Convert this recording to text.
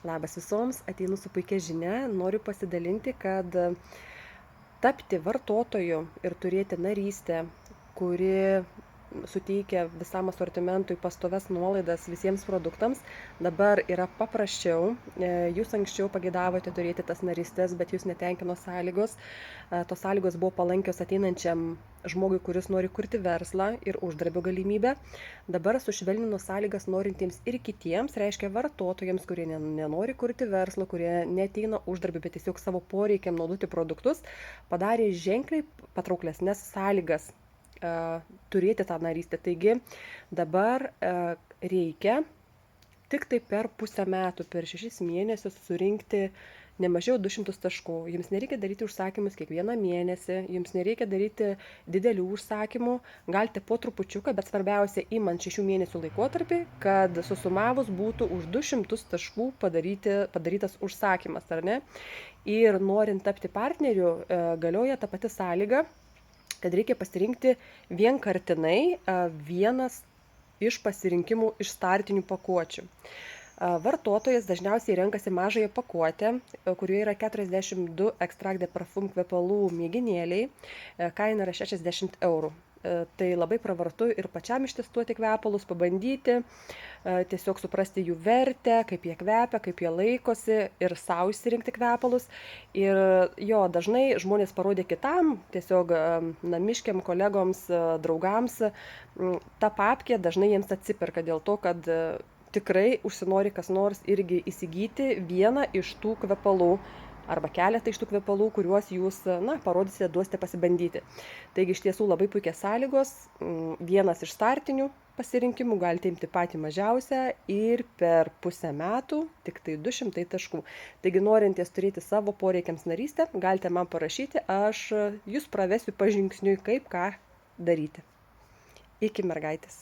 Labas visoms, ateinu su puikia žinia, noriu pasidalinti, kad tapti vartotoju ir turėti narystę, kuri suteikia visam asortimentui pastovias nuolaidas visiems produktams, dabar yra paprasčiau. Jūs anksčiau pageidavote turėti tas narystės, bet jūs netenkino sąlygos. Tos sąlygos buvo palankios ateinančiam žmogui, kuris nori kurti verslą ir uždarbio galimybę. Dabar sušvelnino sąlygas norintiems ir kitiems, reiškia vartotojams, kurie nenori kurti verslo, kurie neteina uždarbį, bet tiesiog savo poreikiam naudoti produktus, padarė ženkliai patrauklesnes sąlygas turėti tą narystę. Taigi dabar reikia tik tai per pusę metų, per 6 mėnesius surinkti ne mažiau 200 taškų. Jums nereikia daryti užsakymus kiekvieną mėnesį, jums nereikia daryti didelių užsakymų, galite po trupučiuką, bet svarbiausia imant 6 mėnesių laikotarpį, kad susumavus būtų už 200 taškų padarytas užsakymas, ar ne? Ir norint tapti partneriu, galioja ta pati sąlyga, kad reikia pasirinkti vienkartinai vienas iš pasirinkimų iš startinių pakuočių. Vartotojas dažniausiai renkasi mažąją pakuotę, kurioje yra 42 extract de parfum kvepalų mėginėliai, kaina yra 60 eurų. Tai labai pravartu ir pačiam ištestuoti kvepalus, pabandyti, tiesiog suprasti jų vertę, kaip jie kvepia, kaip jie laikosi ir sau išsirinkti kvepalus. Ir jo, dažnai žmonės parodė kitam, tiesiog namiškiam, kolegoms, draugams, ta papkė dažnai jiems atsiperka dėl to, kad tikrai užsinori kas nors irgi įsigyti vieną iš tų kvepalų arba keletą iš tų kvepalų, kuriuos jūs parodysite, duosite pasibandyti. Taigi iš tiesų labai puikios sąlygos, vienas iš startinių pasirinkimų, galite imti patį mažiausią ir per pusę metų tik tai 200 taškų. Taigi norintys turėti savo poreikiams narystę, galite man parašyti, aš jūs pravesiu pažingsniui, kaip ką daryti. Iki mergaitės.